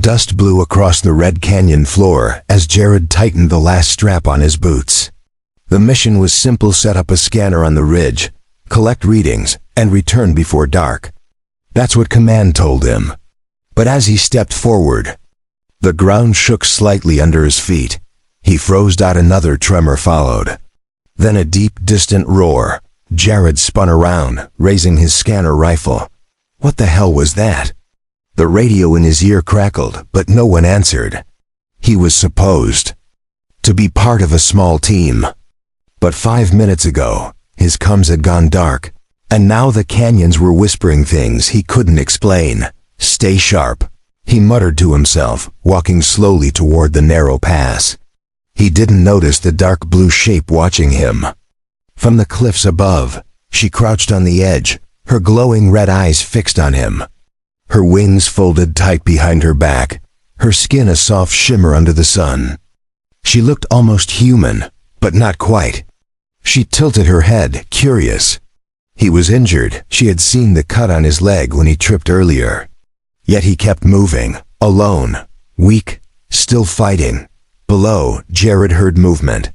Dust blew across the red canyon floor as Jared tightened the last strap on his boots. The mission was simple: set up a scanner on the ridge, collect readings, and return before dark. That's what Command told him. But as he stepped forward, the ground shook slightly under his feet. He froze. Another tremor followed. Then a deep, distant roar. Jared spun around, raising his scanner rifle. What the hell was that? The radio in his ear crackled, but no one answered. He was supposed to be part of a small team. But 5 minutes ago, his comms had gone dark, and now the canyons were whispering things he couldn't explain. Stay sharp, he muttered to himself, walking slowly toward the narrow pass. He didn't notice the dark blue shape watching him. From the cliffs above, she crouched on the edge, her glowing red eyes fixed on him. Her wings folded tight behind her back, her skin a soft shimmer under the sun. She looked almost human, but not quite. She tilted her head, curious. He was injured. She had seen the cut on his leg when he tripped earlier. Yet he kept moving, alone, weak, still fighting. Below, Jared heard movement.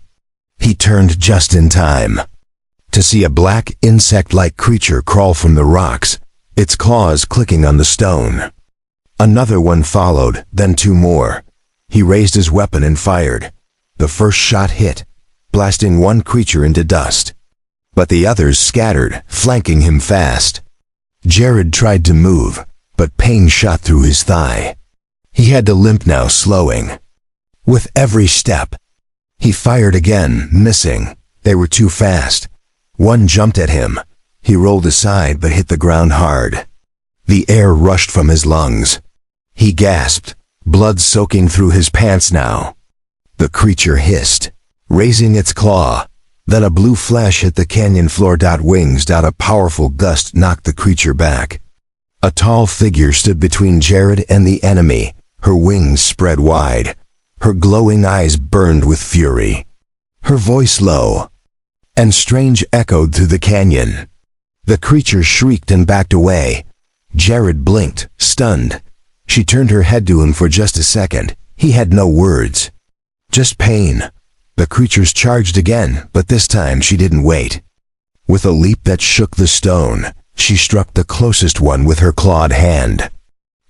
He turned just in time to see a black, insect-like creature crawl from the rocks, its claws clicking on the stone. Another one followed, then 2 more. He raised his weapon and fired. The first shot hit, blasting one creature into dust. But the others scattered, flanking him fast. Jared tried to move, but pain shot through his thigh. He had to limp now, slowing. With every step, he fired again, missing. They were too fast. One jumped at him. He rolled aside but hit the ground hard. The air rushed from his lungs. He gasped, blood soaking through his pants now. The creature hissed, raising its claw. Then a blue flash hit the canyon floor. Wings. A powerful gust knocked the creature back. A tall figure stood between Jared and the enemy, her wings spread wide. Her glowing eyes burned with fury. Her voice low and strange echoed through the canyon. The creature shrieked and backed away. Jared blinked, stunned. She turned her head to him for just a second. He had no words, just pain. The creatures charged again, but this time she didn't wait. With a leap that shook the stone, she struck the closest one with her clawed hand.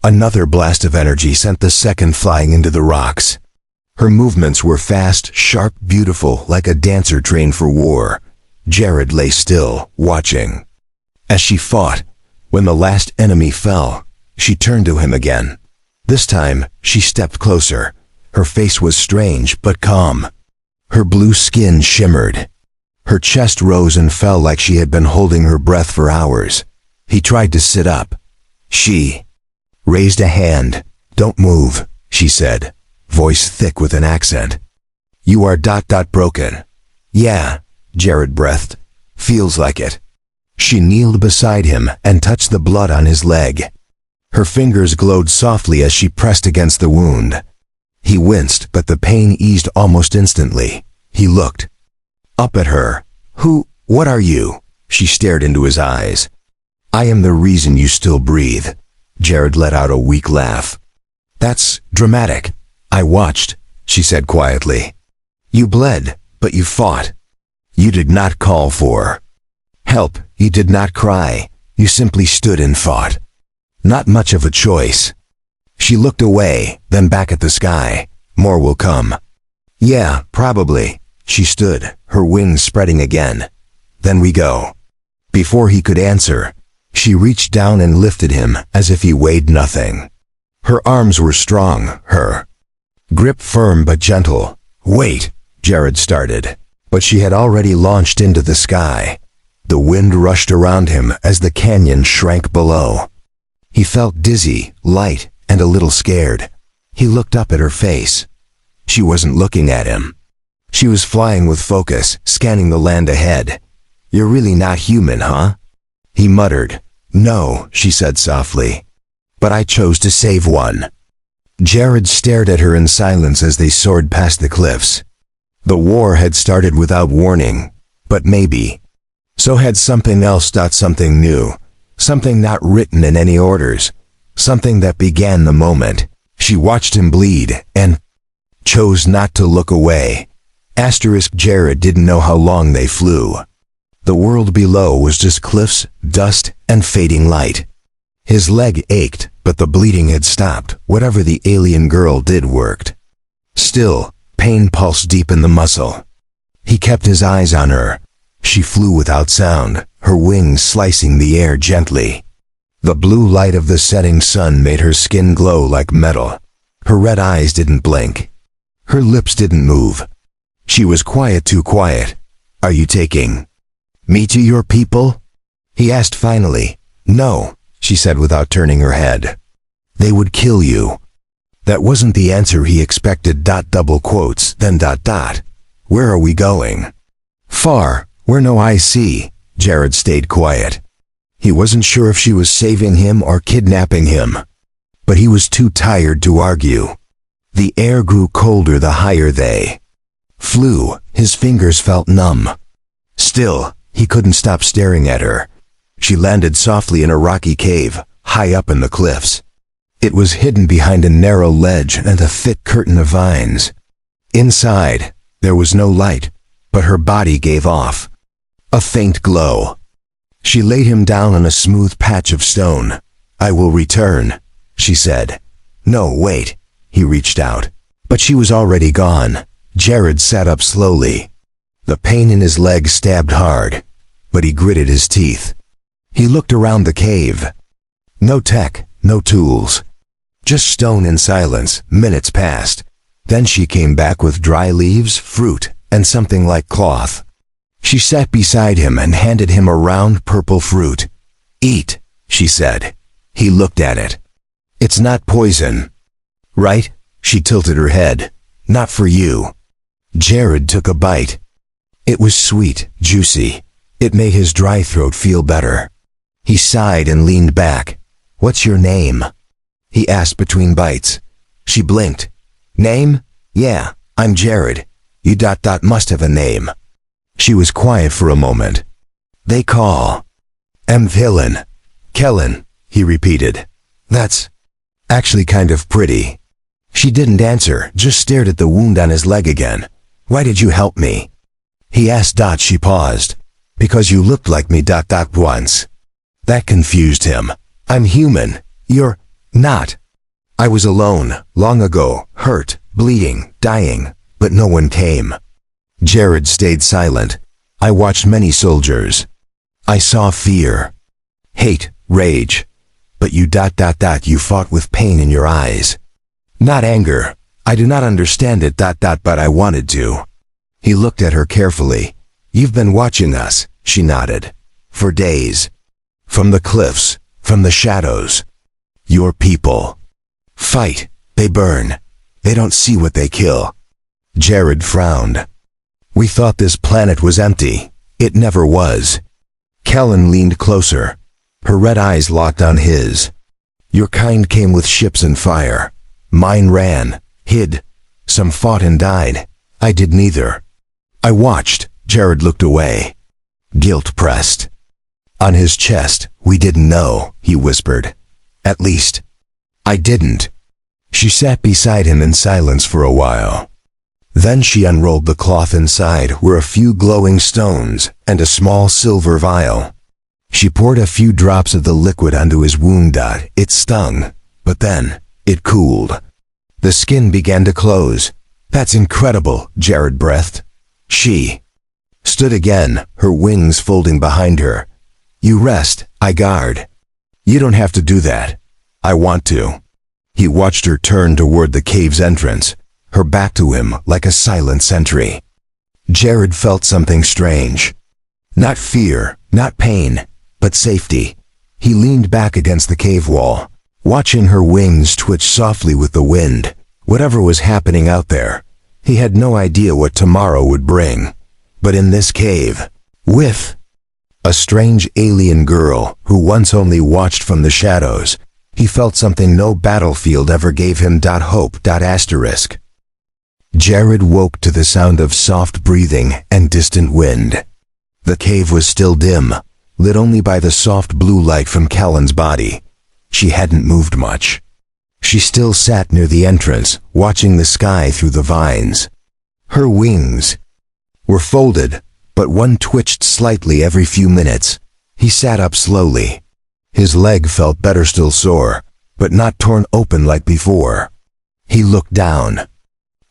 Another blast of energy sent the second flying into the rocks. Her movements were fast, sharp, beautiful, like a dancer trained for war. Jared lay still, watching. As she fought, when the last enemy fell, she turned to him again. This time, she stepped closer. Her face was strange but calm. Her blue skin shimmered. Her chest rose and fell like she had been holding her breath for hours. He tried to sit up. She raised a hand. "Don't move," she said, voice thick with an accent. "You are broken." "Yeah," Jared breathed. "Feels like it." She kneeled beside him and touched the blood on his leg. Her fingers glowed softly as she pressed against the wound. He winced, but the pain eased almost instantly. He looked up at her. What are you?" She stared into his eyes. "I am the reason you still breathe." Jared let out a weak laugh. "That's dramatic." "I watched," she said quietly. "You bled, but you fought. You did not call for help. You did not cry. You simply stood and fought. Not much of a choice." She looked away, then back at the sky. "More will come." "Yeah, probably." She stood, her wings spreading again. "Then we go." Before he could answer, she reached down and lifted him as if he weighed nothing. Her arms were strong, her grip firm but gentle. "Wait," Jared started, but she had already launched into the sky. The wind rushed around him as the canyon shrank below. He felt dizzy, light, and a little scared. He looked up at her face. She wasn't looking at him. She was flying with focus, scanning the land ahead. "You're really not human, huh?" He muttered. "No," she said softly. "But I chose to save one." Jared stared at her in silence as they soared past the cliffs. The war had started without warning, but maybe so had something else. Something new, something not written in any orders, something that began the moment She watched him bleed and chose not to look away. Jared didn't know how long they flew. The world below was just cliffs, dust, and fading light. His leg ached, but the bleeding had stopped. Whatever the alien girl did worked. Still, pain pulsed deep in the muscle. He kept his eyes on her. She flew without sound, her wings slicing the air gently. The blue light of the setting sun made her skin glow like metal. Her red eyes didn't blink. Her lips didn't move. She was quiet, too quiet. "Are you taking me to your people?" he asked finally. "No," she said without turning her head. "They would kill you." That wasn't the answer he expected. Double quotes, then ... "Where are we going?" "Far, where no eye see." Jared stayed quiet. He wasn't sure if she was saving him or kidnapping him. But he was too tired to argue. The air grew colder the higher they flew. His fingers felt numb. Still, he couldn't stop staring at her. She landed softly in a rocky cave, high up in the cliffs. It was hidden behind a narrow ledge and a thick curtain of vines. Inside, there was no light, but her body gave off a faint glow. She laid him down on a smooth patch of stone. "I will return," she said. "No, wait." He reached out. But she was already gone. Jared sat up slowly. The pain in his leg stabbed hard, but he gritted his teeth. He looked around the cave. No tech, no tools. Just stone and silence. Minutes passed. Then she came back with dry leaves, fruit, and something like cloth. She sat beside him and handed him a round purple fruit. "Eat," she said. He looked at it. "It's not poison, right?" She tilted her head. "Not for you." Jared took a bite. It was sweet, juicy. It made his dry throat feel better. He sighed and leaned back. "What's your name?" he asked between bites. She blinked. "Name? Yeah, I'm Jared. You ... must have a name." She was quiet for a moment. "They call Villain. Kellen," he repeated. "That's actually kind of pretty." She didn't answer, just stared at the wound on his leg again. "Why did you help me?" he asked. She paused. "Because you looked like me ... once." That confused him. "I'm human. You're not." "I was alone, long ago, hurt, bleeding, dying, but no one came." Jared stayed silent. "I watched many soldiers. I saw fear, hate, rage. But you ... you fought with pain in your eyes. Not anger. I do not understand it ... but I wanted to." He looked at her carefully. "You've been watching us," she nodded. "For days. From the cliffs, from the shadows. Your people fight, they burn. They don't see what they kill." Jared frowned. "We thought this planet was empty. It never was." Kellen leaned closer. Her red eyes locked on his. "Your kind came with ships and fire. Mine ran, hid. Some fought and died. I did neither." "I watched." Jared looked away. Guilt pressed on his chest. "We didn't know," he whispered. "At least, I didn't." She sat beside him in silence for a while. Then she unrolled the cloth. Inside were a few glowing stones and a small silver vial. She poured a few drops of the liquid onto his wound. It stung, but then it cooled. The skin began to close. "That's incredible," Jared breathed. She stood again, her wings folding behind her. "You rest, I guard." "You don't have to do that." "I want to." He watched her turn toward the cave's entrance, her back to him like a silent sentry. Jared felt something strange. Not fear, not pain, but safety. He leaned back against the cave wall, watching her wings twitch softly with the wind. Whatever was happening out there, he had no idea what tomorrow would bring. But in this cave, with a strange alien girl who once only watched from the shadows, he felt something no battlefield ever gave him. Hope. Jared woke to the sound of soft breathing and distant wind. The cave was still dim, lit only by the soft blue light from Kellen's body. She hadn't moved much. She still sat near the entrance, watching the sky through the vines. Her wings were folded, but one twitched slightly every few minutes. He sat up slowly. His leg felt better, still sore, but not torn open like before. He looked down.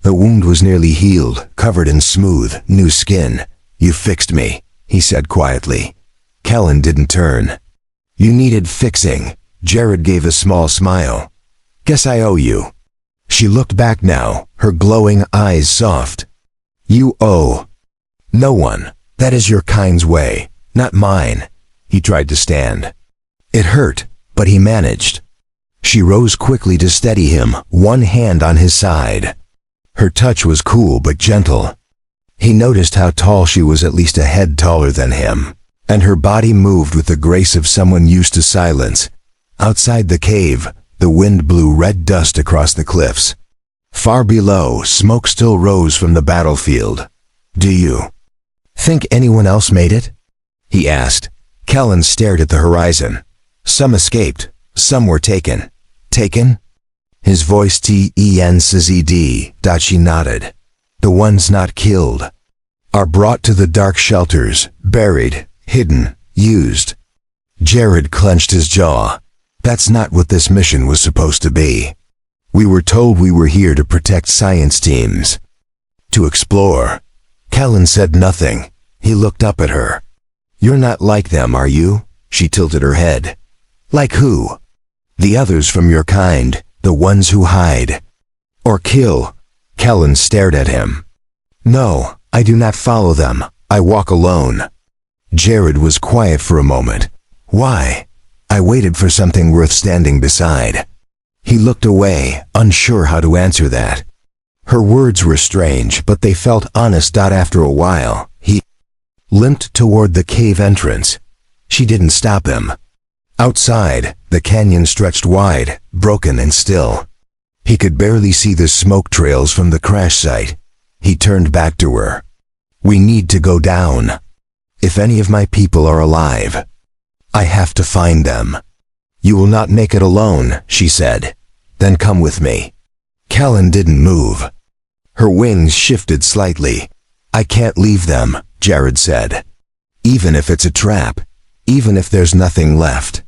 The wound was nearly healed, covered in smooth, new skin. "You fixed me," he said quietly. Kellen didn't turn. "You needed fixing." Jared gave a small smile. "Guess I owe you." She looked back now, her glowing eyes soft. "You owe no one. That is your kind's way, not mine." He tried to stand. It hurt, but he managed. She rose quickly to steady him, one hand on his side. Her touch was cool but gentle. He noticed how tall she was, at least a head taller than him, and her body moved with the grace of someone used to silence. Outside the cave, the wind blew red dust across the cliffs. Far below, smoke still rose from the battlefield. "Do you think anyone else made it?" he asked. Kellen stared at the horizon. "Some escaped, some were taken." "Taken?" His voice tenszed. She nodded. "The ones not killed are brought to the dark shelters, buried, hidden, used." Jared clenched his jaw. "That's not what this mission was supposed to be. We were told we were here to protect science teams. To explore." Kellen said nothing. He looked up at her. "You're not like them, are you?" She tilted her head. "Like who?" "The others from your kind, the ones who hide or kill." Kellen stared at him. "No, I do not follow them. I walk alone." Jared was quiet for a moment. "Why?" "I waited for something worth standing beside." He looked away, unsure how to answer that. Her words were strange, but they felt honest. After a while, he limped toward the cave entrance. She didn't stop him. Outside, the canyon stretched wide, broken and still. He could barely see the smoke trails from the crash site. He turned back to her. "We need to go down. If any of my people are alive, I have to find them." "You will not make it alone," she said. "Then come with me." Kellen didn't move. Her wings shifted slightly. "I can't leave them," Jared said. "Even if it's a trap, even if there's nothing left.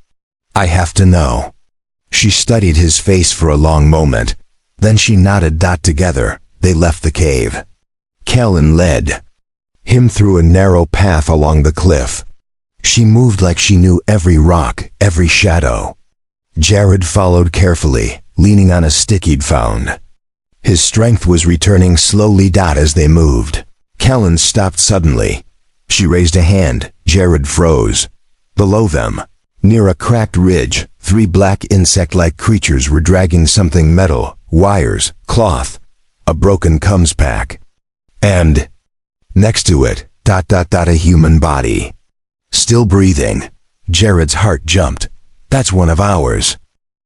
I have to know." She studied his face for a long moment. Then she nodded. Together, they left the cave. Kellen led him through a narrow path along the cliff. She moved like she knew every rock, every shadow. Jared followed carefully, leaning on a stick he'd found. His strength was returning slowly. As they moved, Kellen stopped suddenly. She raised a hand. Jared froze. Below them, near a cracked ridge, 3 black insect-like creatures were dragging something metal, wires, cloth, a broken comes pack. And next to it, a human body. Still breathing. Jared's heart jumped. "That's one of ours."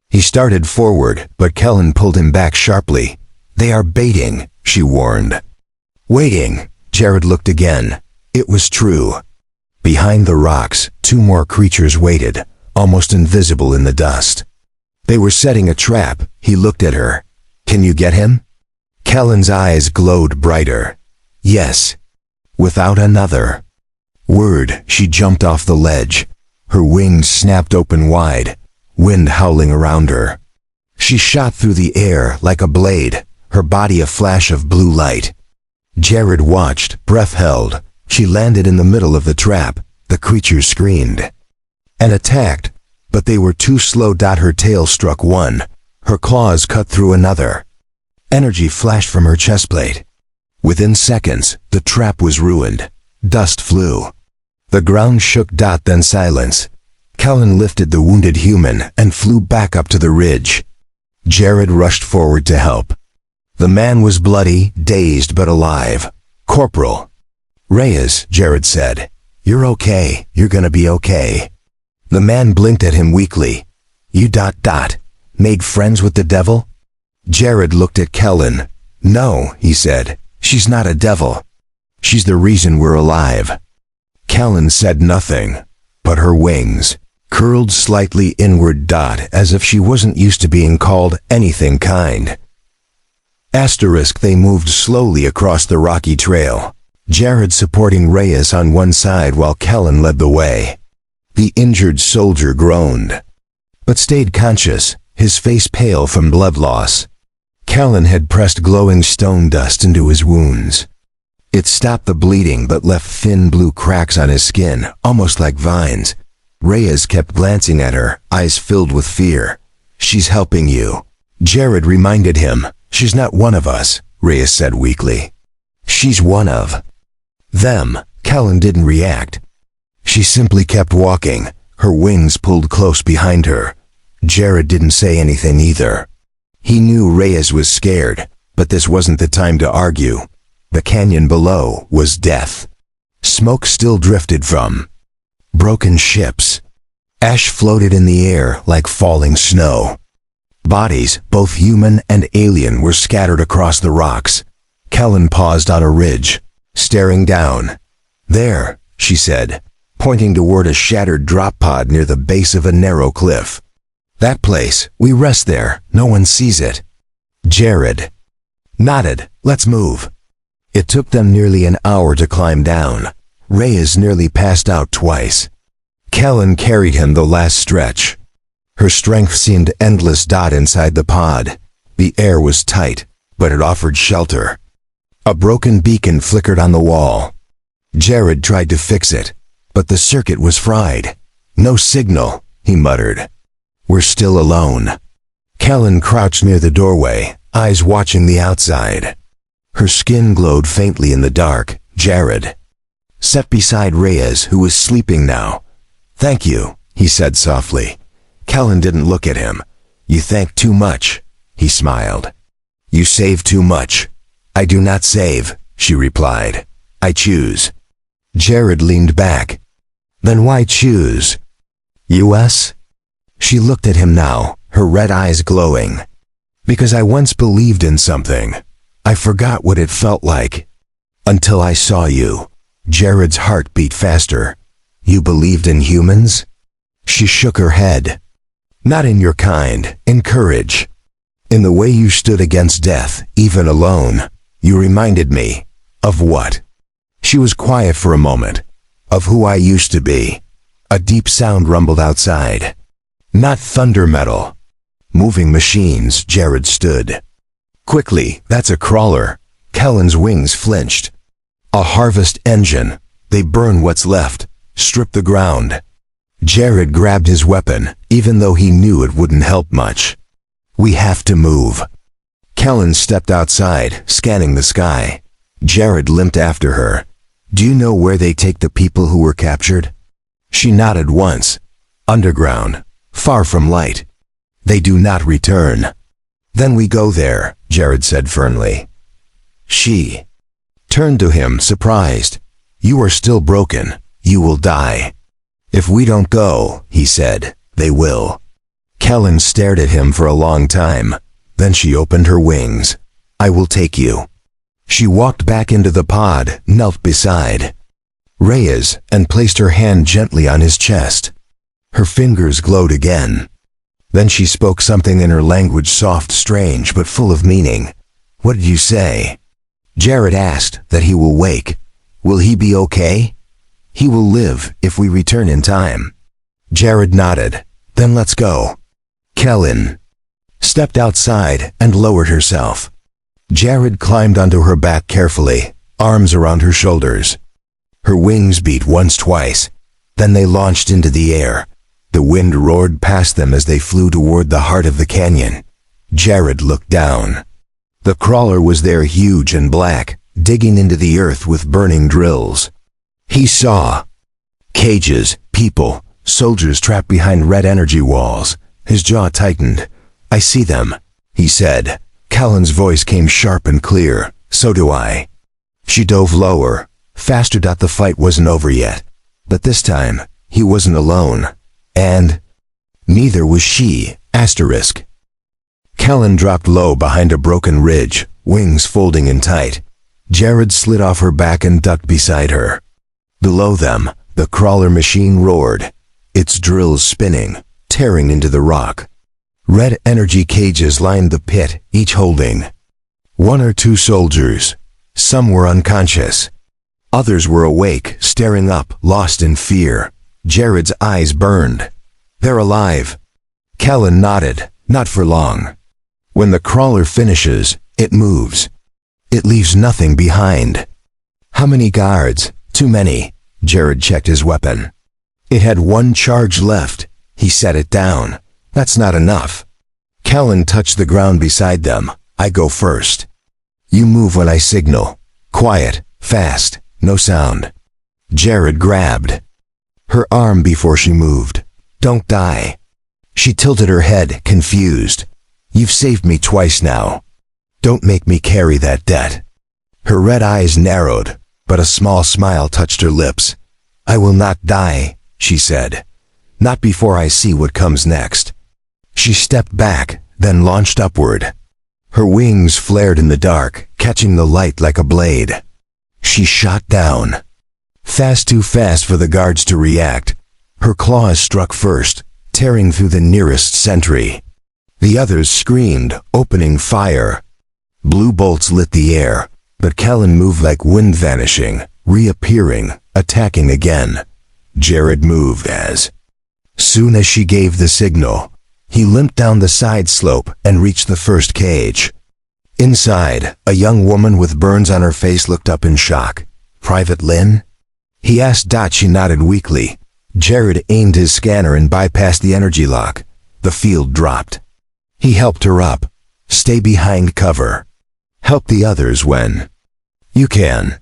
He started forward, but Kellen pulled him back sharply. "They are baiting," she warned. "Waiting." Jared looked again. It was true. Behind the rocks, 2 more creatures waited, almost invisible in the dust. They were setting a trap. He looked at her. "Can you get him?" Kellen's eyes glowed brighter. "Yes." Without another word, she jumped off the ledge. Her wings snapped open wide, wind howling around her. She shot through the air like a blade, her body a flash of blue light. Jared watched, breath held. She landed in the middle of the trap. The creatures screamed and attacked, but they were too slow. Her tail struck one. Her claws cut through another. Energy flashed from her chestplate. Within seconds, the trap was ruined. Dust flew. The ground shook. Then silence. Kellen lifted the wounded human and flew back up to the ridge. Jared rushed forward to help. The man was bloody, dazed but alive. "Corporal Reyes," Jared said. "You're okay. You're gonna be okay." The man blinked at him weakly. "You made friends with the devil?" Jared looked at Kellen. "No," he said. "She's not a devil. She's the reason we're alive." Kellen said nothing, but her wings curled slightly inward, as if she wasn't used to being called anything kind. They moved slowly across the rocky trail, Jared supporting Reyes on one side while Kellen led the way. The injured soldier groaned, but stayed conscious, his face pale from blood loss. Kellen had pressed glowing stone dust into his wounds. It stopped the bleeding but left thin blue cracks on his skin, almost like vines. Reyes kept glancing at her, eyes filled with fear. "She's helping you," Jared reminded him. "She's not one of us," Reyes said weakly. "She's one of them." Kellen didn't react. She simply kept walking, her wings pulled close behind her. Jared didn't say anything either. He knew Reyes was scared, but this wasn't the time to argue. The canyon below was death. Smoke still drifted from broken ships. Ash floated in the air like falling snow. Bodies, both human and alien, were scattered across the rocks. Kellen paused on a ridge, staring down. "There," she said, pointing toward a shattered drop pod near the base of a narrow cliff. "That place, we rest there, no one sees it." Jared nodded. "Let's move." It took them nearly an hour to climb down. Reyes nearly passed out twice. Kellen carried him the last stretch. Her strength seemed endless. Inside the pod, the air was tight, but it offered shelter. A broken beacon flickered on the wall. Jared tried to fix it, but the circuit was fried. "No signal," he muttered. "We're still alone." Kellen crouched near the doorway, eyes watching the outside. Her skin glowed faintly in the dark. Jared sat beside Reyes, who was sleeping now. "Thank you," he said softly. Kellen didn't look at him. "You thank too much," he smiled. "You save too much." "I do not save," she replied. "I choose." Jared leaned back. "Then why choose?" "US?" She looked at him now, her red eyes glowing. "Because I once believed in something. I forgot what it felt like. Until I saw you." Jared's heart beat faster. "You believed in humans?" She shook her head. "Not in your kind, in courage. In the way you stood against death, even alone. You reminded me." "Of what?" She was quiet for a moment. "Of who I used to be." A deep sound rumbled outside. Not thunder metal. Moving machines. Jared stood. "Quickly, that's a crawler." Kellen's wings flinched. "A harvest engine. They burn what's left, strip the ground." Jared grabbed his weapon, even though he knew it wouldn't help much. "We have to move." Kellen stepped outside, scanning the sky. Jared limped after her. "Do you know where they take the people who were captured?" She nodded once. "Underground, far from light. They do not return." "Then we go there," Jared said firmly. She turned to him, surprised. "You are still broken. You will die." "If we don't go," he said, "they will." Kellen stared at him for a long time. Then she opened her wings. "I will take you." She walked back into the pod, knelt beside Reyes, and placed her hand gently on his chest. Her fingers glowed again. Then she spoke something in her language, soft, strange, but full of meaning. "What did you say?" Jared asked. "That he will wake." "Will he be okay?" "He will live if we return in time." Jared nodded. "Then let's go." Kellen stepped outside and lowered herself. Jared climbed onto her back carefully, arms around her shoulders. Her wings beat once, twice. Then they launched into the air. The wind roared past them as they flew toward the heart of the canyon. Jared looked down. The crawler was there, huge and black, digging into the earth with burning drills. He saw cages, people, soldiers trapped behind red energy walls. His jaw tightened. "I see them," he said. Kellen's voice came sharp and clear. "So do I." She dove lower, faster. The fight wasn't over yet. But this time, he wasn't alone. And neither was she. Kellen dropped low behind a broken ridge, wings folding in tight. Jared slid off her back and ducked beside her. Below them, the crawler machine roared. its drills spinning, tearing into the rock. Red energy cages lined the pit, each holding one or two soldiers. Some were unconscious. Others were awake, staring up, lost in fear. Jared's eyes burned. They're alive. Kellen nodded. Not for long. When the crawler finishes, it moves. It leaves nothing behind. How many guards? Too many. Jared checked his weapon. It had one charge left. He set it down. That's not enough. Kellen touched the ground beside them. I go first. You move when I signal. Quiet, fast, no sound. Jared grabbed her arm before she moved. Don't die. She tilted her head, confused. You've saved me twice now. Don't make me carry that debt. Her red eyes narrowed, but a small smile touched her lips. I will not die, she said. Not before I see what comes next. She stepped back, then launched upward. Her wings flared in the dark, catching the light like a blade. She shot down. Too fast for the guards to react. Her claws struck first, tearing through the nearest sentry. The others screamed, opening fire. Blue bolts lit the air, but Kellen moved like wind, vanishing, reappearing, attacking again. Jared moved as soon as she gave the signal. He limped down the side slope and reached the first cage. Inside, a young woman with burns on her face looked up in shock. Private Lynn? He asked. She nodded weakly. Jared aimed his scanner and bypassed the energy lock. The field dropped. He helped her up. Stay behind cover. Help the others when you can.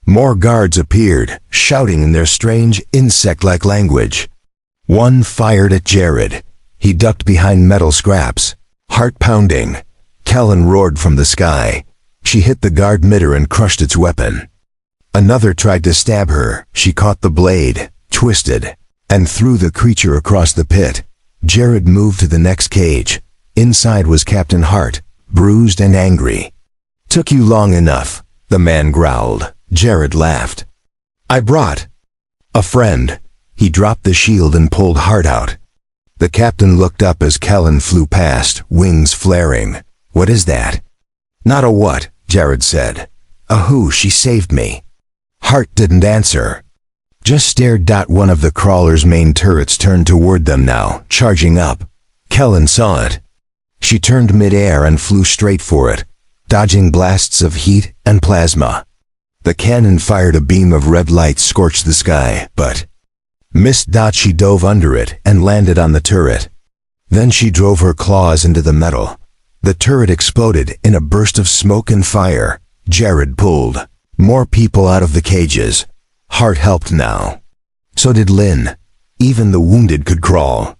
More guards appeared, shouting in their strange, insect-like language. One fired at Jared. He ducked behind metal scraps. Heart pounding. Kellen roared from the sky. She hit the guard midder and crushed its weapon. Another tried to stab her. She caught the blade, twisted, and threw the creature across the pit. Jared moved to the next cage. Inside was Captain Hart, bruised and angry. Took you long enough, the man growled. Jared laughed. I brought a friend. He dropped the shield and pulled Hart out. The captain looked up as Kellen flew past, wings flaring. What is that? Not a what, Jared said. A who. She saved me. Hart didn't answer. Just stared. One of the crawler's main turrets turned toward them now, charging up. Kellen saw it. She turned mid-air and flew straight for it, dodging blasts of heat and plasma. The cannon fired a beam of red light, scorched the sky, but missed. She dove under it and landed on the turret. Then she drove her claws into the metal. The turret exploded in a burst of smoke and fire. Jared pulled more people out of the cages. Hart helped now. So did Lynn. Even the wounded could crawl.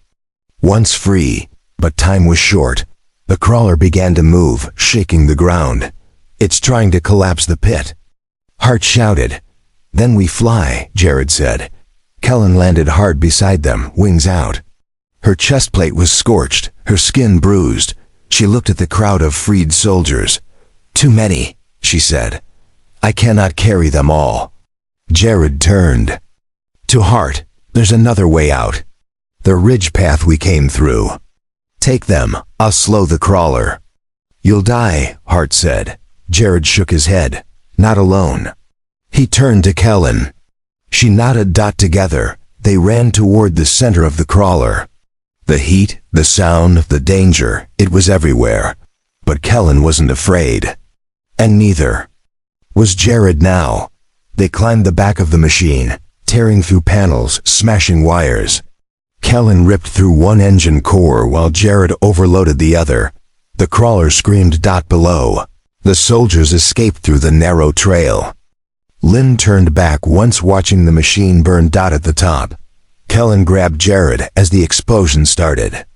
Once free, but time was short. The crawler began to move, shaking the ground. It's trying to collapse the pit. Hart shouted. Then we fly, Jared said. Kellen landed hard beside them, wings out. Her chest plate was scorched, her skin bruised. She looked at the crowd of freed soldiers. Too many, she said. I cannot carry them all. Jared turned to Hart. There's another way out. The ridge path we came through. Take them. I'll slow the crawler. You'll die, Hart said. Jared shook his head. Not alone. He turned to Kellen. She nodded. Together, they ran toward the center of the crawler. The heat, the sound, the danger, it was everywhere. But Kellen wasn't afraid. And neither was Jared now. They climbed the back of the machine, tearing through panels, smashing wires. Kellen ripped through one engine core while Jared overloaded the other. The crawler screamed. Below. The soldiers escaped through the narrow trail. Lynn turned back once, watching the machine burn. At the top, Kellen grabbed Jared as the explosion started.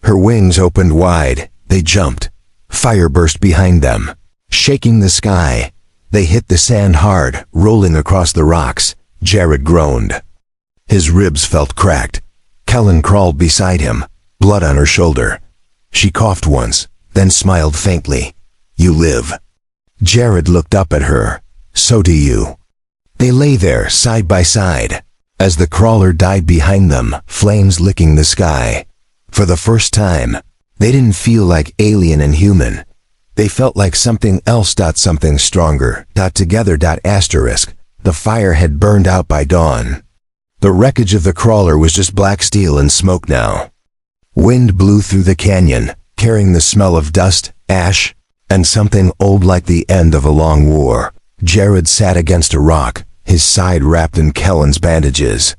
Her wings opened wide. They jumped. Fire burst behind them, shaking the sky. They hit the sand hard, rolling across the rocks. Jared groaned. His ribs felt cracked. Kellen crawled beside him, blood on her shoulder. She coughed once, then smiled faintly. You live. Jared looked up at her. So do you. They lay there, side by side. As the crawler died behind them, flames licking the sky. For the first time, they didn't feel like alien and human. They felt like something else. Something stronger. Together. Asterisk. The fire had burned out by dawn. The wreckage of the crawler was just black steel and smoke now. Wind blew through the canyon, carrying the smell of dust, ash, and something old like the end of a long war. Jared sat against a rock, his side wrapped in Kellen's bandages.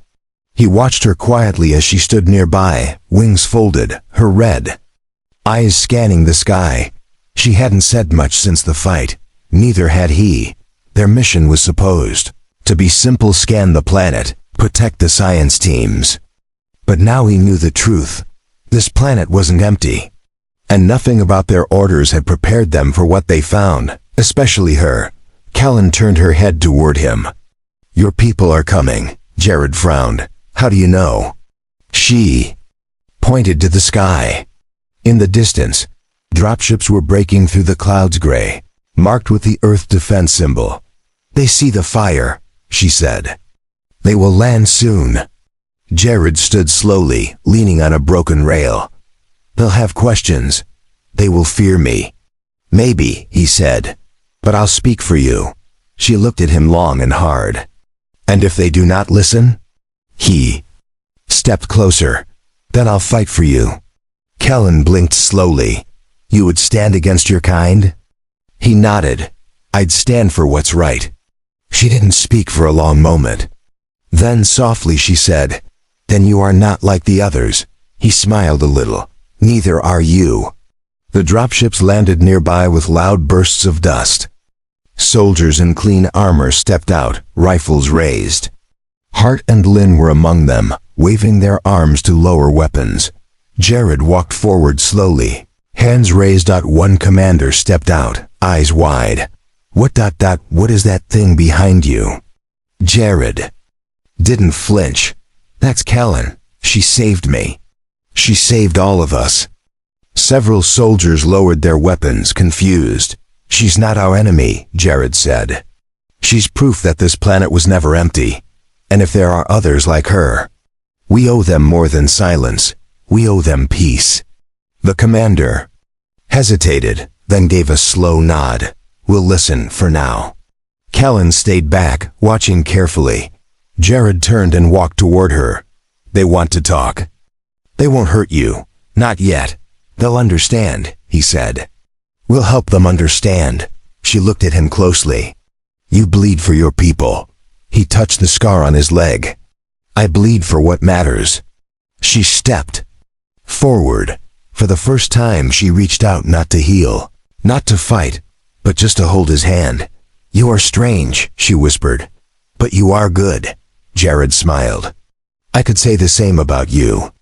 He watched her quietly as she stood nearby, wings folded, her red eyes scanning the sky. She hadn't said much since the fight. Neither had he. Their mission was supposed to be simple: scan the planet, protect the science teams. But now he knew the truth. This planet wasn't empty. And nothing about their orders had prepared them for what they found, especially her. Kellen turned her head toward him. "Your people are coming," Jared frowned. "How do you know?" She pointed to the sky. In the distance, dropships were breaking through the clouds, gray, marked with the Earth defense symbol. "They see the fire," she said. "They will land soon." Jared stood slowly, leaning on a broken rail. "They'll have questions. They will fear me." "Maybe," he said, "but I'll speak for you." She looked at him long and hard. "And if they do not listen?" He stepped closer. "Then I'll fight for you." Kellen blinked slowly. "You would stand against your kind?" He nodded. "I'd stand for what's right." She didn't speak for a long moment. Then softly she said, "Then you are not like the others." He smiled a little. "Neither are you." The dropships landed nearby with loud bursts of dust. Soldiers in clean armor stepped out, rifles raised. Hart and Lynn were among them, waving their arms to lower weapons. Jared walked forward slowly, hands raised. One commander stepped out, eyes wide. What is that thing behind you?" Jared didn't flinch. "That's Kellen. She saved me. She saved all of us." Several soldiers lowered their weapons, confused. "She's not our enemy," Jared said. "She's proof that this planet was never empty. And if there are others like her, we owe them more than silence. We owe them peace." The commander hesitated, then gave a slow nod. "We'll listen for now." Kellen stayed back, watching carefully. Jared turned and walked toward her. "They want to talk." "They won't hurt you. Not yet. They'll understand," he said. "We'll help them understand." She looked at him closely. "You bleed for your people." He touched the scar on his leg. "I bleed for what matters." She stepped forward. For the first time she reached out, not to heal, not to fight, but just to hold his hand. "You are strange," she whispered. "But you are good." Jared smiled. "I could say the same about you."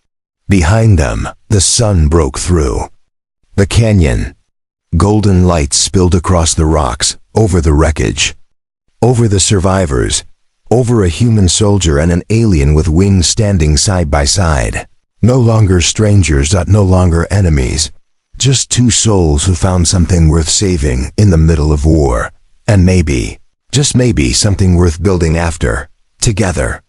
Behind them, the sun broke through the canyon. Golden light spilled across the rocks, over the wreckage, over the survivors, over a human soldier and an alien with wings standing side by side. No longer strangers, no longer enemies. Just two souls who found something worth saving in the middle of war. And maybe, just maybe, something worth building after, together.